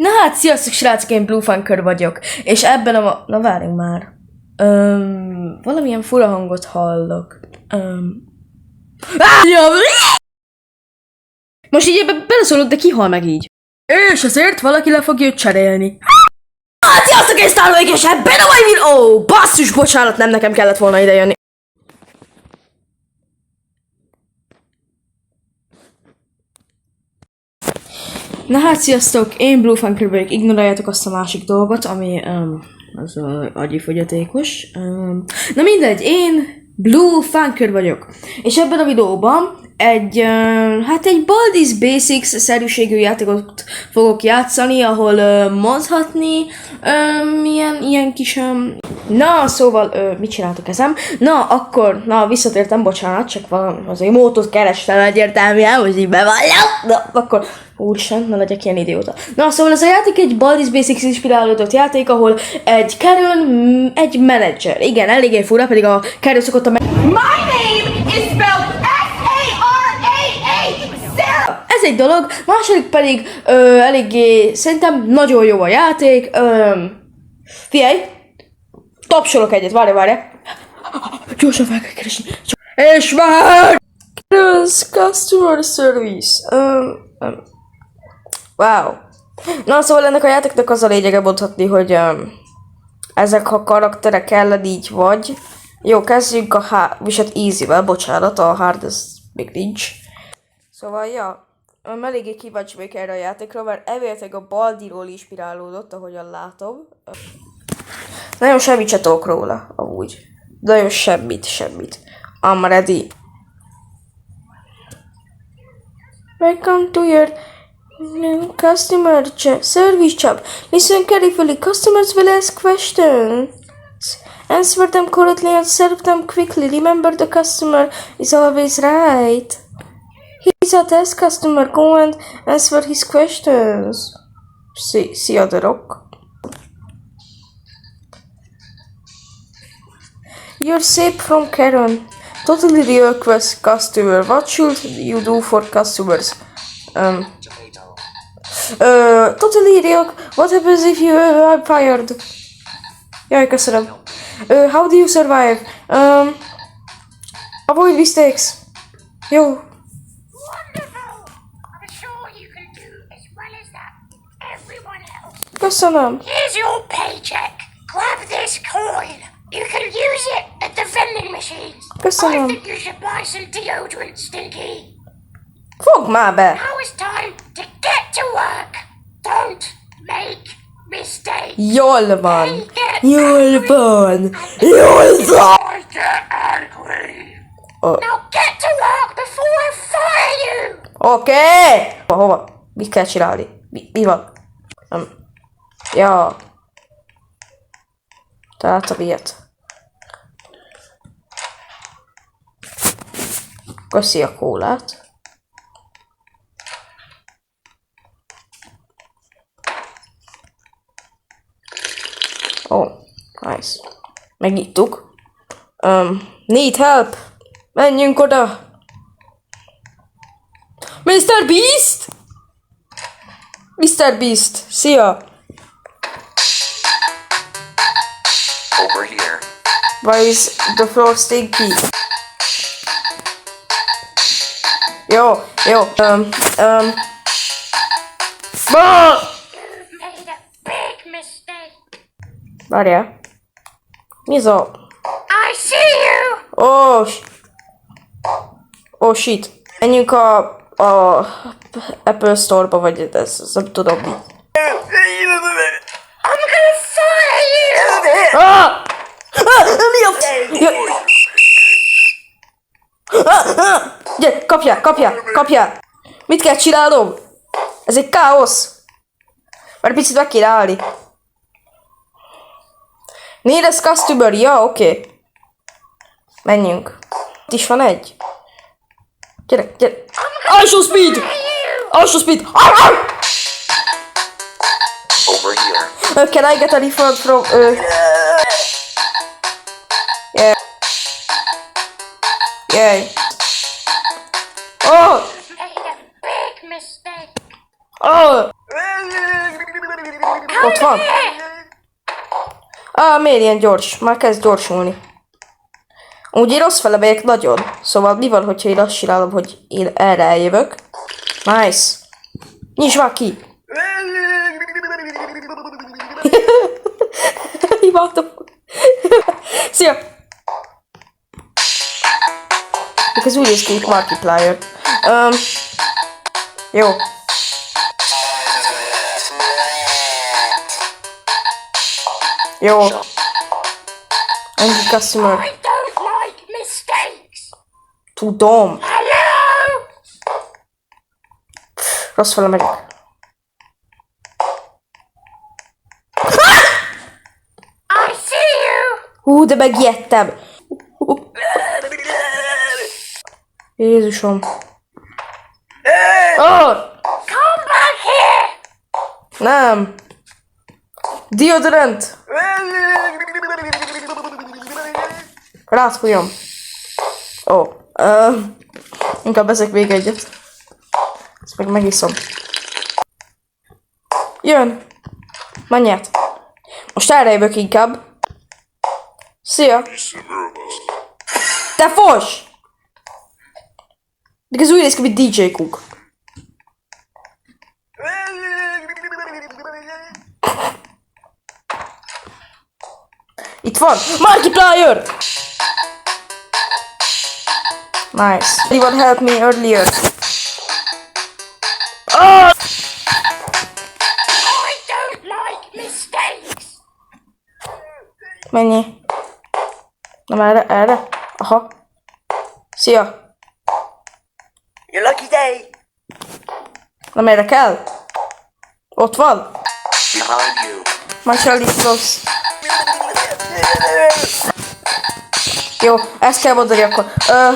Na hát, sziasztok srácok, én Blue Funker vagyok, és ebben a... Na várjunk már. Valamilyen fura hangot hallok. Most így ebbe beleszólok, de ki hal meg így? És ezért valaki le fogja őt cserélni. Hát, sziasztok, én Star vagyok, és ebben a mai videó... Ó, basszus, bocsánat, nem nekem kellett volna idejönni. Na hát, sziasztok, én Blue Funker vagyok, ignoráljátok azt a másik dolgot, ami az agyi fogyatékos. Na mindegy, én Blue Funker vagyok, és ebben a videóban egy Baldi's Basics szerűségű játékot fogok játszani, ahol mondhatni ilyen kis... Na, szóval, mit csináltok ezem? Na, akkor, visszatértem, bocsánat, csak valami, az emótot kerestem egyértelműen, hogy így bevallom. Na, akkor, úristen, ne legyek ilyen idióta. Na, szóval ez a játék egy Baldi's Basics inspirálódott játék, ahol egy Karen, egy menedzser. Igen, eléggé fura, pedig a Karen szokott a My name is spelled S-A-R-A-H. Sarah. Ez egy dolog, második pedig eléggé, szerintem nagyon jó a játék. Figyelj! Tapsolok egyet, várj! Gyorsan fel kell keresni. És már! Customer Service. Wow. Na, szóval ennek a játéknak az a lényege mondhatni, hogy ezek a karakterek ellen így vagy. Jó, kezdjünk a easy-vel, bocsánat, a hard ez még nincs. Szóval, ja, eléggé kíváncsi vagyok erre a játékra, mert elvileg a Baldiról inspirálódott, ahogyan látom. Nagyon semmit se tudok róla, amúgy. Nagyon semmit. I'm ready. Welcome to your new customer service job. Listen carefully. Customers will ask questions. Answer them correctly and serve them quickly. Remember, the customer is always right. He's a test customer. Go and answer his questions. See the rock. You're safe from Karen. Totally real customer. What should you do for customers? Totally real. What happens if you are fired? Jaj, köszönöm. How do you survive? Avoid mistakes. Jó. Wonderful! I'm sure you can do as well as that everyone else. Köszönöm. Here's your paycheck. Grab this coin. You can use it at the vending machines. Köszönöm. I think you should buy some deodorant, Stinky. Fogd már be. Now it's time to get to work. Don't make mistakes. Jól van. I get Jól van. I get angry. Oh. Now get to work before I fire you. Oké. Hova? Mit kell csinálni? Mi van? Ja. Találtam ilyet. Köszi a kólát. Oh, nice. Megnyittuk. Need help. Menjünk oda. Mr. Beast? Mr. Beast, szia. Over here. Why is the floor stinky? Yo. Made a big mistake. Várjál. Mi ez a... I see you. Oh shit. Menjünk a Apple Store-ba, vagy ez nem tudom mi. I'm gonna fire you. Mi a... Gyere, kapjál! Mit kell csinálnom? Ez egy káosz. Már picit meg kéne állni. Need a customer, ja, oké. Menjünk. Itt is van egy. Gyere. Alsó speed! Over here. Can I get a refund from... Yeah. Oh! Made a big mistake. Oh! Ott van. Miért ilyen gyors? Már kezd gyorsulni. Úgy én rossz fele megyek nagyon. Szóval mi van, hogyha én azt csinálom, hogy én erre eljövök? Nice. Nyisd már ki. Imádom. Szia. Ez úgy néz ki, itt Markiplier. Jó. Jó. Angry customer. I don't like mistakes. Tudom. Hello? Rossz fele megyek. I see you. De megijedtem. Jézusom. Come back here. Nem. Deodorant. Rád fújom. Inkább ezek még egyet. Ezt meg megiszom. Jön. Menj át. Most erre jövök inkább. Szia. Te fos! De ez úgy néz ki, mint DJ Cook. Itt van! Markiplier! Nice. Anyone help me earlier? I don't like mistakes. Mennyi? Nem erre? Aha. Szia! Your lucky day. Nem erre kell? Ott van? Behind you. Marshall is close. Jó, ezt kell mondani akkor. A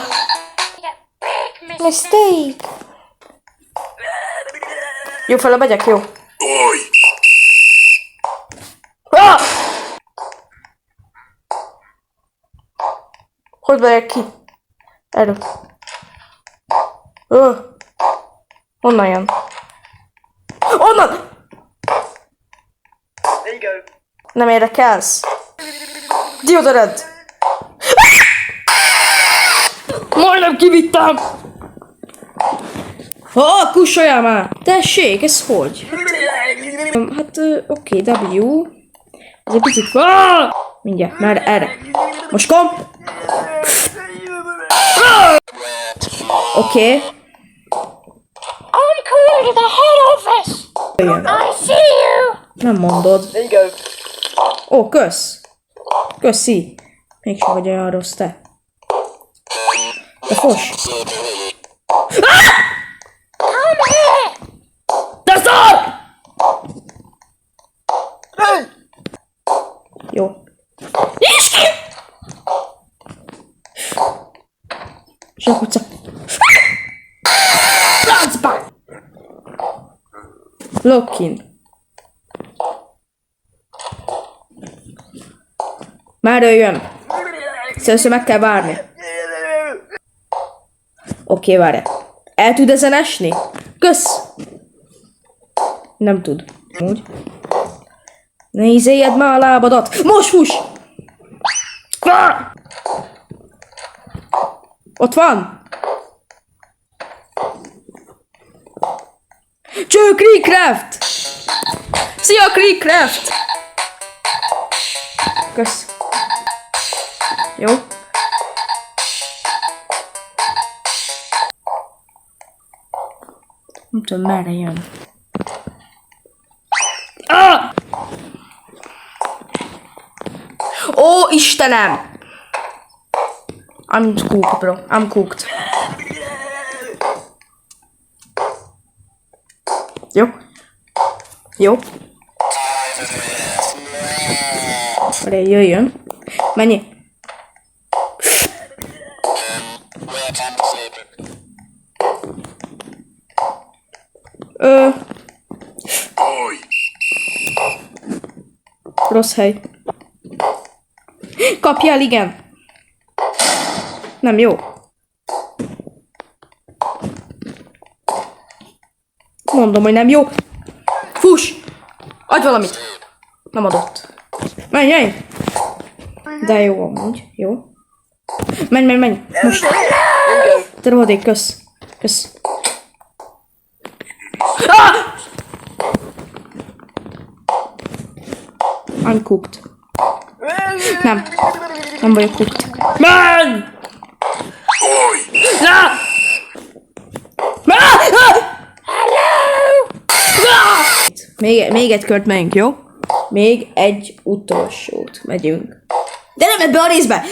big mistake. Mistake. Jó, fel megyek, jó. Ah! Hogy megyek ki? Erről. Honnan jön? Onnan! There you go. Nem érdekelsz. Deodorant! Majdnem kivittem! Kussoljál már! Tessék, ez hogy? Hát, oké, W. Ez egy picit... Mindjárt, már erre. Most kom! Oké. I'm calling to the head office. I see you. Nem mondod. There you go. Kösz. Köszi. Mégsem vagy olyan rossz, te. De fos. Come here. Te szar! Jó. Nyisd ki! Zsakutca. Láncba! Lock-in. Már jön. Szerintem meg kell várni. Oké, várj. El tud ezen esni? Kösz! Nem tud. Úgy. Ne izéljed már a lábadat! Most fuss! Ott van! Cső, Creecraft! Szia, Creecraft! Kösz. Jó. Nem tudom, merre jön. Ó, Istenem! I'm cooked, bro. I'm cooked. Jó. Jó. Várj, jöjjön. Menj. Rossz hely. Kapjál, igen. Nem jó. Mondom, hogy nem jó. Fuss! Adj valamit! Nem adott. Menj, menj! De jó amúgy, jó. Menj, menj, menj! Most! Te rohadék, kösz. Kösz. Ah! I'm cooked. Nem. Nem vagyok cooked. Menj! Na! Még egy kört megyünk, jó? Még egy utolsót megyünk. De nem ebbe a részbe!